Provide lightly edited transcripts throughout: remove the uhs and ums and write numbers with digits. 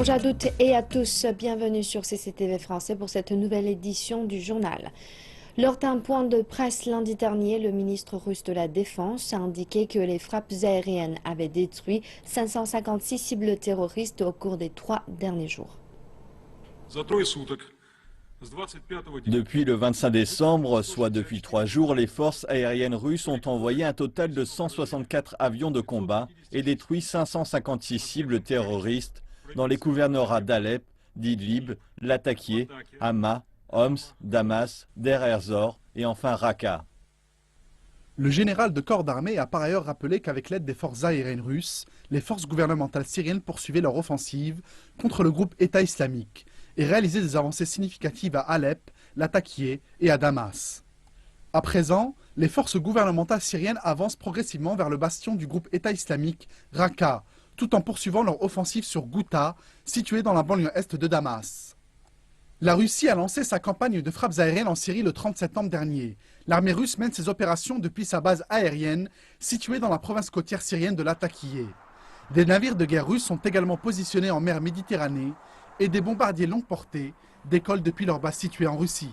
Bonjour à toutes et à tous, bienvenue sur CCTV Français pour cette nouvelle édition du journal. Lors d'un point de presse lundi dernier, le ministre russe de la Défense a indiqué que les frappes aériennes avaient détruit 556 cibles terroristes au cours des 3 derniers jours. Depuis le 25 décembre, soit depuis 3 jours, les forces aériennes russes ont envoyé un total de 164 avions de combat et détruit 556 cibles terroristes dans les gouvernorats d'Alep, d'Idlib, Latakia, Hama, Homs, Damas, Der Ez-Zor et enfin Raqqa. Le général de corps d'armée a par ailleurs rappelé qu'avec l'aide des forces aériennes russes, les forces gouvernementales syriennes poursuivaient leur offensive contre le groupe État islamique et réalisaient des avancées significatives à Alep, Latakia et à Damas. À présent, les forces gouvernementales syriennes avancent progressivement vers le bastion du groupe État islamique, Raqqa, tout en poursuivant leur offensive sur Ghouta, située dans la banlieue est de Damas. La Russie a lancé sa campagne de frappes aériennes en Syrie le 30 septembre dernier. L'armée russe mène ses opérations depuis sa base aérienne, située dans la province côtière syrienne de Latakia. Des navires de guerre russes sont également positionnés en mer Méditerranée et des bombardiers longue portée décollent depuis leur base située en Russie.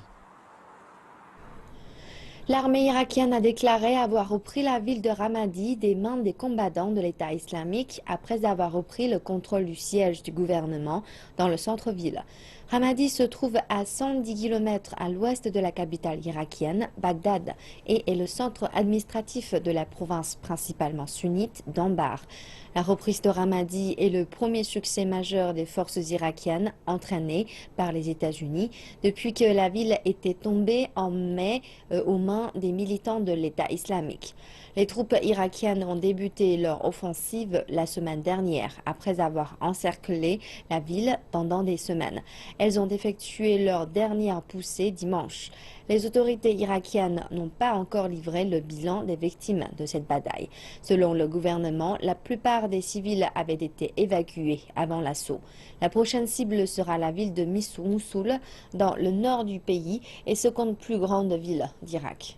L'armée irakienne a déclaré avoir repris la ville de Ramadi des mains des combattants de l'État islamique après avoir repris le contrôle du siège du gouvernement dans le centre-ville. Ramadi se trouve à 110 km à l'ouest de la capitale irakienne, Bagdad, et est le centre administratif de la province principalement sunnite d'Anbar. La reprise de Ramadi est le premier succès majeur des forces irakiennes entraînées par les États-Unis depuis que la ville était tombée en mai aux mains des militants de l'État islamique. Les troupes irakiennes ont débuté leur offensive la semaine dernière après avoir encerclé la ville pendant des semaines. Elles ont effectué leur dernière poussée dimanche. Les autorités irakiennes n'ont pas encore livré le bilan des victimes de cette bataille. Selon le gouvernement, la plupart des civils avaient été évacués avant l'assaut. La prochaine cible sera la ville de Mossoul, dans le nord du pays et seconde plus grande ville d'Irak.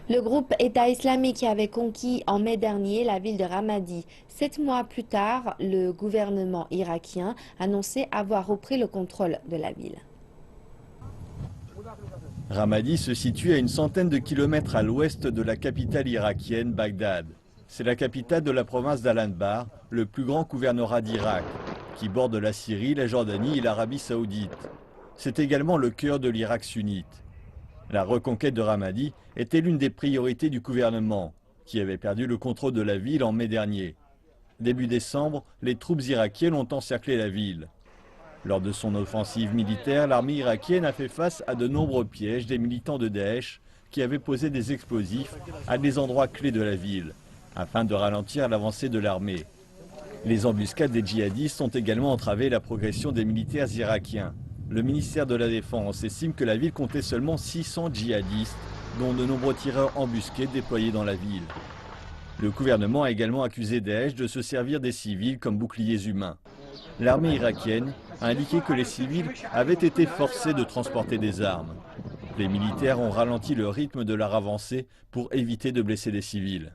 Le groupe État islamique avait conquis en mai dernier la ville de Ramadi. 7 mois plus tard, le gouvernement irakien annonçait avoir repris le contrôle de la ville. Ramadi se situe à une centaine de kilomètres à l'ouest de la capitale irakienne, Bagdad. C'est la capitale de la province d'Al-Anbar, le plus grand gouvernorat d'Irak, qui borde la Syrie, la Jordanie et l'Arabie saoudite. C'est également le cœur de l'Irak sunnite. La reconquête de Ramadi était l'une des priorités du gouvernement, qui avait perdu le contrôle de la ville en mai dernier. Début décembre, les troupes irakiennes ont encerclé la ville. Lors de son offensive militaire, l'armée irakienne a fait face à de nombreux pièges des militants de Daesh qui avaient posé des explosifs à des endroits clés de la ville, afin de ralentir l'avancée de l'armée. Les embuscades des djihadistes ont également entravé la progression des militaires irakiens. Le ministère de la Défense estime que la ville comptait seulement 600 djihadistes, dont de nombreux tireurs embusqués déployés dans la ville. Le gouvernement a également accusé Daesh de se servir des civils comme boucliers humains. L'armée irakienne a indiqué que les civils avaient été forcés de transporter des armes. Les militaires ont ralenti le rythme de leur avancée pour éviter de blesser des civils.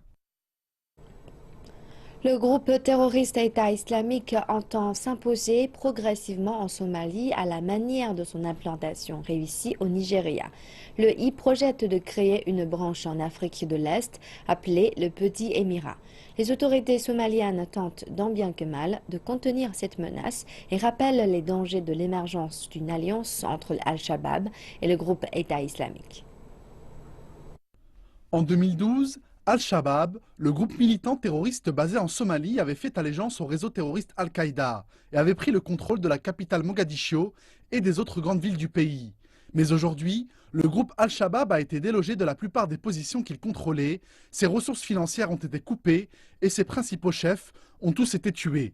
Le groupe terroriste État islamique entend s'imposer progressivement en Somalie à la manière de son implantation réussie au Nigeria. Le I projette de créer une branche en Afrique de l'Est appelée le Petit Émirat. Les autorités somaliennes tentent tant bien que mal de contenir cette menace et rappellent les dangers de l'émergence d'une alliance entre Al-Shabaab et le groupe État islamique. En 2012, Al-Shabaab, le groupe militant terroriste basé en Somalie, avait fait allégeance au réseau terroriste Al-Qaïda et avait pris le contrôle de la capitale Mogadiscio et des autres grandes villes du pays. Mais aujourd'hui, le groupe Al-Shabaab a été délogé de la plupart des positions qu'il contrôlait, ses ressources financières ont été coupées et ses principaux chefs ont tous été tués.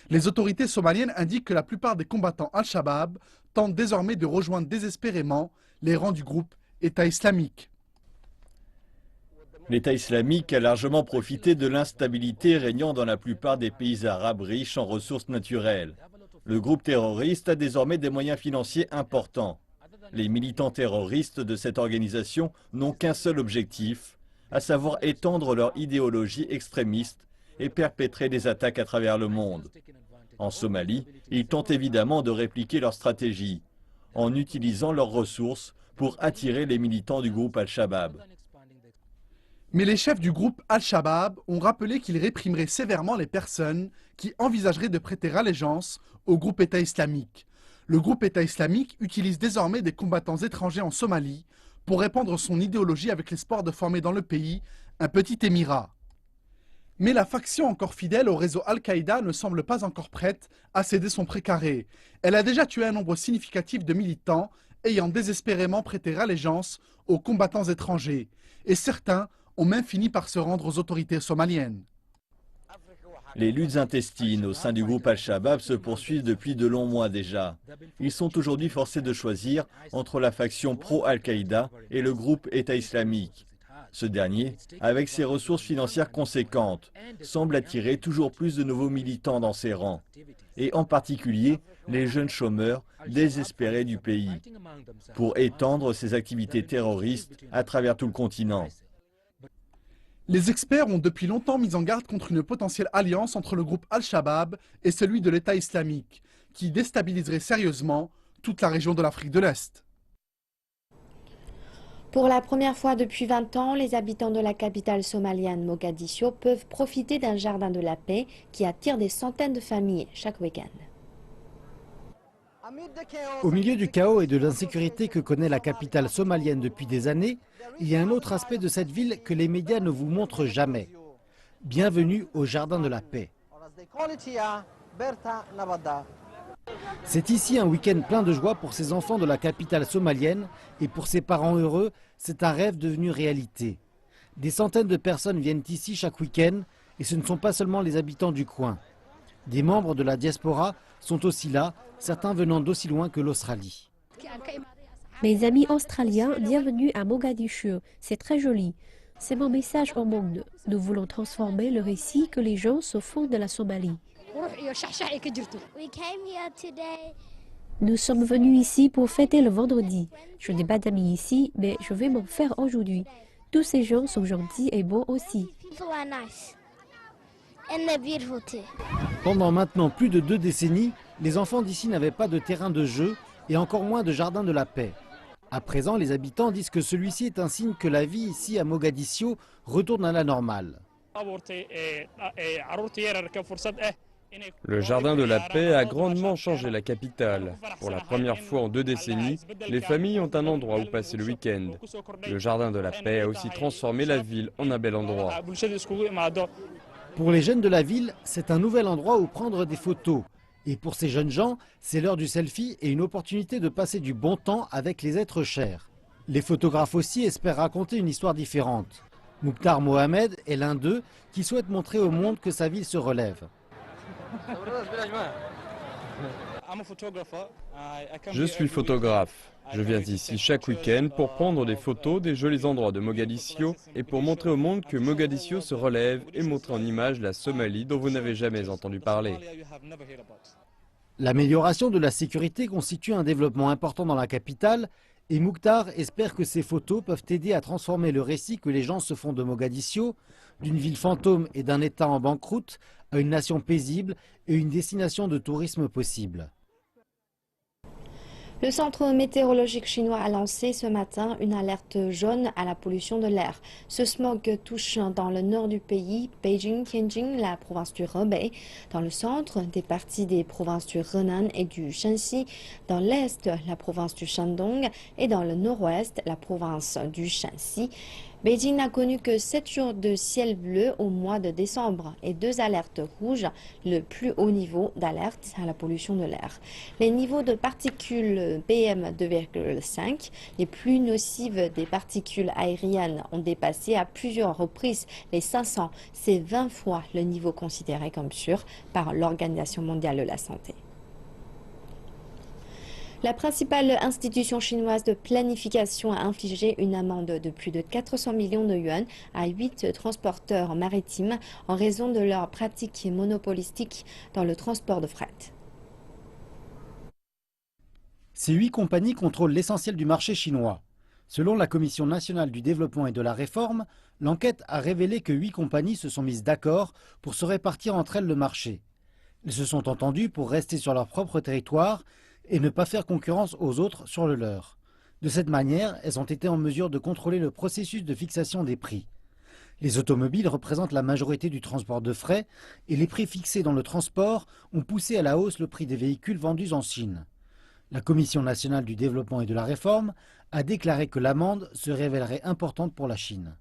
Les autorités somaliennes indiquent que la plupart des combattants Al-Shabaab tentent désormais de rejoindre désespérément les rangs du groupe État islamique. L'État islamique a largement profité de l'instabilité régnant dans la plupart des pays arabes riches en ressources naturelles. Le groupe terroriste a désormais des moyens financiers importants. Les militants terroristes de cette organisation n'ont qu'un seul objectif, à savoir étendre leur idéologie extrémiste et perpétrer des attaques à travers le monde. En Somalie, ils tentent évidemment de répliquer leur stratégie en utilisant leurs ressources pour attirer les militants du groupe Al-Shabaab. Mais les chefs du groupe Al-Shabaab ont rappelé qu'ils réprimeraient sévèrement les personnes qui envisageraient de prêter allégeance au groupe État islamique. Le groupe État islamique utilise désormais des combattants étrangers en Somalie pour répandre son idéologie avec l'espoir de former dans le pays un petit émirat. Mais la faction encore fidèle au réseau Al-Qaïda ne semble pas encore prête à céder son précaré. Elle a déjà tué un nombre significatif de militants ayant désespérément prêté allégeance aux combattants étrangers. Et certains ont même fini par se rendre aux autorités somaliennes. Les luttes intestines au sein du groupe Al-Shabaab se poursuivent depuis de longs mois déjà. Ils sont aujourd'hui forcés de choisir entre la faction pro-Al-Qaïda et le groupe État islamique. Ce dernier, avec ses ressources financières conséquentes, semble attirer toujours plus de nouveaux militants dans ses rangs, et en particulier les jeunes chômeurs désespérés du pays, pour étendre ses activités terroristes à travers tout le continent. Les experts ont depuis longtemps mis en garde contre une potentielle alliance entre le groupe Al-Shabaab et celui de l'État islamique, qui déstabiliserait sérieusement toute la région de l'Afrique de l'Est. Pour la première fois depuis 20 ans, les habitants de la capitale somalienne Mogadiscio peuvent profiter d'un jardin de la paix qui attire des centaines de familles chaque week-end. Au milieu du chaos et de l'insécurité que connaît la capitale somalienne depuis des années, il y a un autre aspect de cette ville que les médias ne vous montrent jamais. Bienvenue au Jardin de la Paix. C'est ici un week-end plein de joie pour ces enfants de la capitale somalienne et pour ces parents heureux, c'est un rêve devenu réalité. Des centaines de personnes viennent ici chaque week-end et ce ne sont pas seulement les habitants du coin. Des membres de la diaspora sont aussi là, certains venant d'aussi loin que l'Australie. Mes amis australiens, bienvenue à Mogadiscio. C'est très joli. C'est mon message au monde. Nous voulons transformer le récit que les gens se font de la Somalie. Nous sommes venus ici pour fêter le vendredi. Je n'ai pas d'amis ici, mais je vais m'en faire aujourd'hui. Tous ces gens sont gentils et bons aussi. Pendant maintenant plus de 2 décennies, les enfants d'ici n'avaient pas de terrain de jeu et encore moins de jardin de la paix. À présent, les habitants disent que celui-ci est un signe que la vie ici à Mogadiscio retourne à la normale. Le jardin de la paix a grandement changé la capitale. Pour la première fois en 2 décennies, les familles ont un endroit où passer le week-end. Le jardin de la paix a aussi transformé la ville en un bel endroit. Pour les jeunes de la ville, c'est un nouvel endroit où prendre des photos. Et pour ces jeunes gens, c'est l'heure du selfie et une opportunité de passer du bon temps avec les êtres chers. Les photographes aussi espèrent raconter une histoire différente. Mukhtar Mohamed est l'un d'eux qui souhaite montrer au monde que sa ville se relève. Je suis photographe. Je viens ici chaque week-end pour prendre des photos des jolis endroits de Mogadiscio et pour montrer au monde que Mogadiscio se relève et montrer en image la Somalie dont vous n'avez jamais entendu parler. L'amélioration de la sécurité constitue un développement important dans la capitale et Mukhtar espère que ces photos peuvent aider à transformer le récit que les gens se font de Mogadiscio, d'une ville fantôme et d'un État en banqueroute, à une nation paisible et une destination de tourisme possible. Le centre météorologique chinois a lancé ce matin une alerte jaune à la pollution de l'air. Ce smog touche dans le nord du pays, Beijing, Tianjin, la province du Hebei, dans le centre, des parties des provinces du Henan et du Shanxi, dans l'est, la province du Shandong et dans le nord-ouest, la province du Shanxi. Beijing n'a connu que 7 jours de ciel bleu au mois de décembre et 2 alertes rouges, le plus haut niveau d'alerte à la pollution de l'air. Les niveaux de particules PM2,5, les plus nocives des particules aériennes, ont dépassé à plusieurs reprises les 500. C'est 20 fois le niveau considéré comme sûr par l'Organisation mondiale de la santé. La principale institution chinoise de planification a infligé une amende de plus de 400 millions de yuan à 8 transporteurs maritimes en raison de leurs pratiques monopolistiques dans le transport de fret. Ces 8 compagnies contrôlent l'essentiel du marché chinois. Selon la Commission nationale du développement et de la réforme, l'enquête a révélé que 8 compagnies se sont mises d'accord pour se répartir entre elles le marché. Ils se sont entendus pour rester sur leur propre territoire et ne pas faire concurrence aux autres sur le leur. De cette manière, elles ont été en mesure de contrôler le processus de fixation des prix. Les automobiles représentent la majorité du transport de fret et les prix fixés dans le transport ont poussé à la hausse le prix des véhicules vendus en Chine. La Commission nationale du développement et de la réforme a déclaré que l'amende se révélerait importante pour la Chine.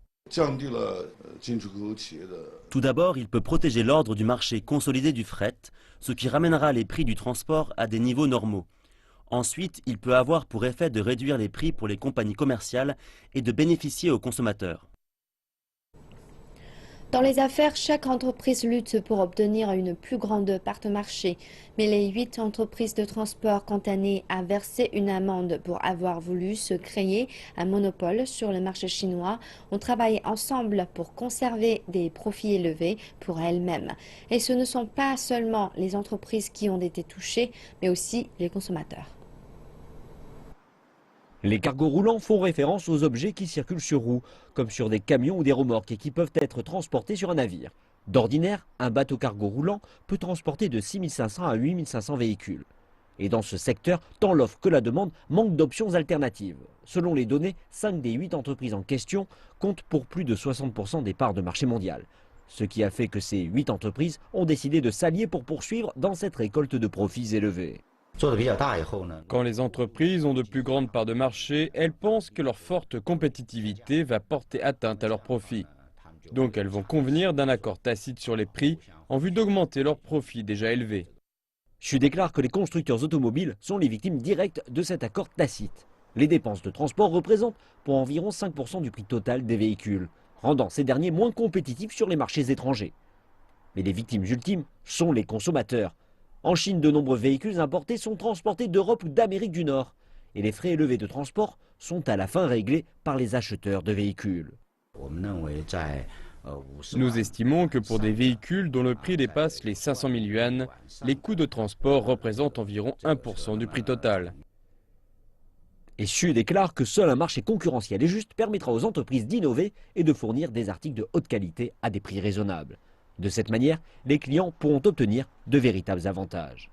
Tout d'abord, il peut protéger l'ordre du marché consolidé du fret, ce qui ramènera les prix du transport à des niveaux normaux. Ensuite, il peut avoir pour effet de réduire les prix pour les compagnies commerciales et de bénéficier aux consommateurs. Dans les affaires, chaque entreprise lutte pour obtenir une plus grande part de marché. Mais les 8 entreprises de transport condamnées à verser une amende pour avoir voulu se créer un monopole sur le marché chinois ont travaillé ensemble pour conserver des profits élevés pour elles-mêmes. Et ce ne sont pas seulement les entreprises qui ont été touchées, mais aussi les consommateurs. Les cargos roulants font référence aux objets qui circulent sur roues, comme sur des camions ou des remorques et qui peuvent être transportés sur un navire. D'ordinaire, un bateau cargo roulant peut transporter de 6500 à 8500 véhicules. Et dans ce secteur, tant l'offre que la demande manquent d'options alternatives. Selon les données, 5 des 8 entreprises en question comptent pour plus de 60% des parts de marché mondial. Ce qui a fait que ces 8 entreprises ont décidé de s'allier pour poursuivre dans cette récolte de profits élevés. Quand les entreprises ont de plus grandes parts de marché, elles pensent que leur forte compétitivité va porter atteinte à leurs profits. Donc elles vont convenir d'un accord tacite sur les prix en vue d'augmenter leurs profits déjà élevés. Xu déclare que les constructeurs automobiles sont les victimes directes de cet accord tacite. Les dépenses de transport représentent pour environ 5% du prix total des véhicules, rendant ces derniers moins compétitifs sur les marchés étrangers. Mais les victimes ultimes sont les consommateurs. En Chine, de nombreux véhicules importés sont transportés d'Europe ou d'Amérique du Nord. Et les frais élevés de transport sont à la fin réglés par les acheteurs de véhicules. Nous estimons que pour des véhicules dont le prix dépasse les 500 000 yuan, les coûts de transport représentent environ 1% du prix total. Et Xu déclare que seul un marché concurrentiel et juste permettra aux entreprises d'innover et de fournir des articles de haute qualité à des prix raisonnables. De cette manière, les clients pourront obtenir de véritables avantages.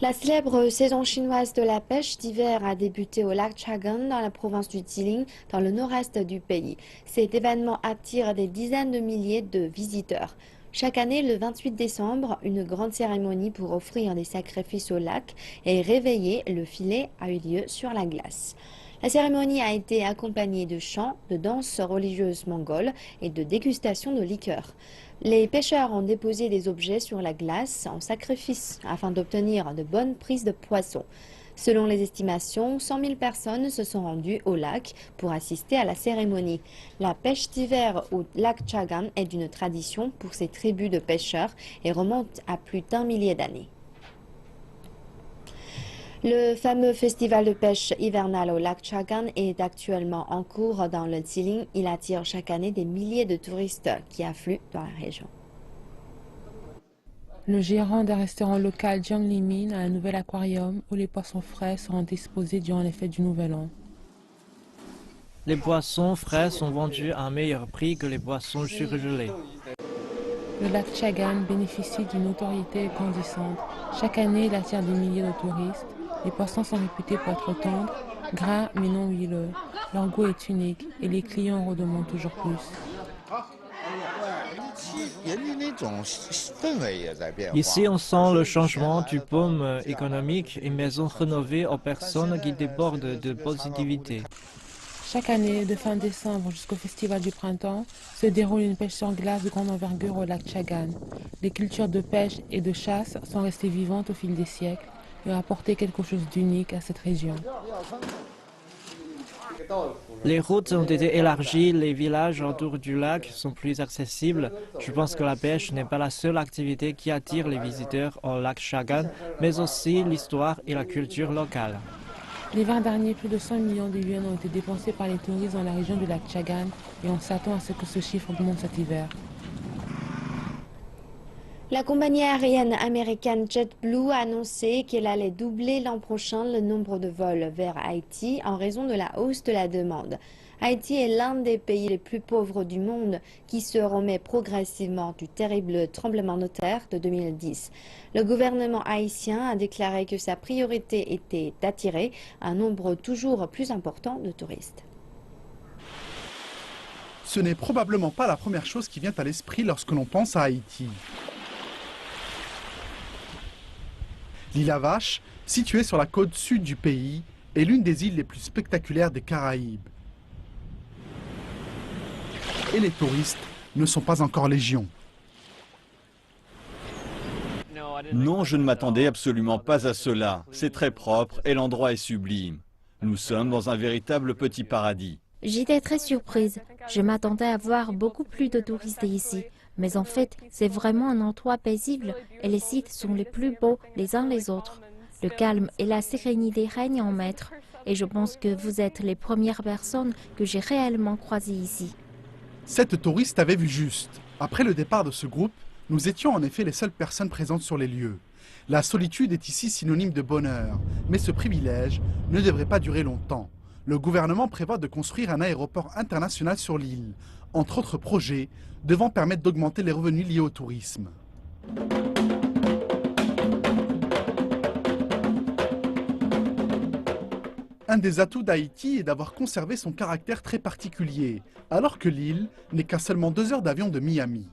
La célèbre saison chinoise de la pêche d'hiver a débuté au lac Chagan dans la province du Jilin, dans le nord-est du pays. Cet événement attire des dizaines de milliers de visiteurs. Chaque année, le 28 décembre, une grande cérémonie pour offrir des sacrifices au lac et réveiller le filet a eu lieu sur la glace. La cérémonie a été accompagnée de chants, de danses religieuses mongoles et de dégustation de liqueurs. Les pêcheurs ont déposé des objets sur la glace en sacrifice afin d'obtenir de bonnes prises de poissons. Selon les estimations, 100 000 personnes se sont rendues au lac pour assister à la cérémonie. La pêche d'hiver au lac Chagan est une tradition pour ces tribus de pêcheurs et remonte à plus d'1 millier d'années. Le fameux festival de pêche hivernale au lac Chagan est actuellement en cours dans le Jilin. Il attire chaque année des milliers de touristes qui affluent dans la région. Le gérant d'un restaurant local, Jiang Limin, a un nouvel aquarium où les poissons frais seront exposés durant les fêtes du Nouvel An. Les poissons frais sont vendus à un meilleur prix que les poissons surgelés. Le lac Chagan bénéficie d'une notoriété grandissante. Chaque année, il attire des milliers de touristes. Les poissons sont réputés pour être tendres, gras mais non huileux. Leur goût est unique et les clients en redemandent toujours plus. Ici, on sent le changement du boom économique, une maison rénovée aux personnes qui débordent de positivité. Chaque année, de fin décembre jusqu'au festival du printemps, se déroule une pêche sur glace de grande envergure au lac Chagan. Les cultures de pêche et de chasse sont restées vivantes au fil des siècles et ont apporté quelque chose d'unique à cette région. Les routes ont été élargies, les villages autour du lac sont plus accessibles. Je pense que la pêche n'est pas la seule activité qui attire les visiteurs au lac Chagan, mais aussi l'histoire et la culture locale. L'hiver dernier, plus de 100 millions de yuan ont été dépensés par les touristes dans la région du lac Chagan et on s'attend à ce que ce chiffre augmente cet hiver. La compagnie aérienne américaine JetBlue a annoncé qu'elle allait doubler l'an prochain le nombre de vols vers Haïti en raison de la hausse de la demande. Haïti est l'un des pays les plus pauvres du monde qui se remet progressivement du terrible tremblement de terre de 2010. Le gouvernement haïtien a déclaré que sa priorité était d'attirer un nombre toujours plus important de touristes. Ce n'est probablement pas la première chose qui vient à l'esprit lorsque l'on pense à Haïti. L'île à Vache, située sur la côte sud du pays, est l'une des îles les plus spectaculaires des Caraïbes. Et les touristes ne sont pas encore légion. Non, je ne m'attendais absolument pas à cela. C'est très propre et l'endroit est sublime. Nous sommes dans un véritable petit paradis. J'étais très surprise. Je m'attendais à voir beaucoup plus de touristes ici. Mais en fait, c'est vraiment un endroit paisible et les sites sont les plus beaux les uns les autres. Le calme et la sérénité règnent en maître. Et je pense que vous êtes les premières personnes que j'ai réellement croisées ici. Cette touriste avait vu juste. Après le départ de ce groupe, nous étions en effet les seules personnes présentes sur les lieux. La solitude est ici synonyme de bonheur, mais ce privilège ne devrait pas durer longtemps. Le gouvernement prévoit de construire un aéroport international sur l'île, entre autres projets devant permettre d'augmenter les revenus liés au tourisme. Un des atouts d'Haïti est d'avoir conservé son caractère très particulier, alors que l'île n'est qu'à seulement 2 heures d'avion de Miami.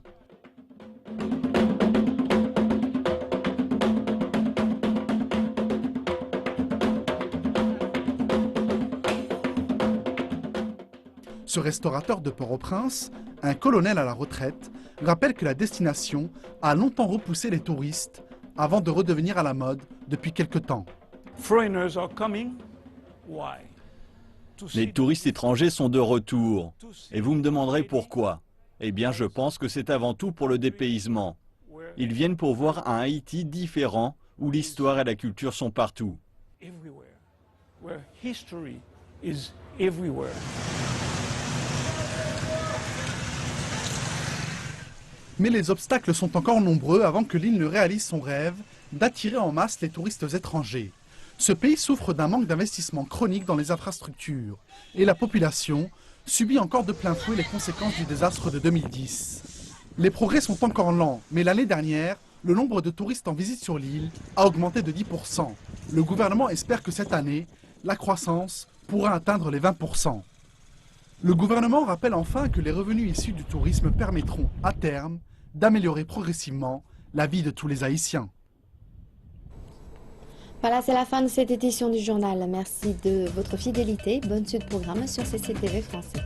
Ce restaurateur de Port-au-Prince, un colonel à la retraite, rappelle que la destination a longtemps repoussé les touristes avant de redevenir à la mode depuis quelque temps. Les touristes étrangers sont de retour. Et vous me demanderez pourquoi. Eh bien, je pense que c'est avant tout pour le dépaysement. Ils viennent pour voir un Haïti différent, où l'histoire et la culture sont partout. Mais les obstacles sont encore nombreux avant que l'île ne réalise son rêve d'attirer en masse les touristes étrangers. Ce pays souffre d'un manque d'investissement chronique dans les infrastructures et la population subit encore de plein fouet les conséquences du désastre de 2010. Les progrès sont encore lents, mais l'année dernière, le nombre de touristes en visite sur l'île a augmenté de 10%. Le gouvernement espère que cette année, la croissance pourra atteindre les 20%. Le gouvernement rappelle enfin que les revenus issus du tourisme permettront, à terme, d'améliorer progressivement la vie de tous les Haïtiens. Voilà, c'est la fin de cette édition du journal. Merci de votre fidélité. Bonne suite de programme sur CCTV français.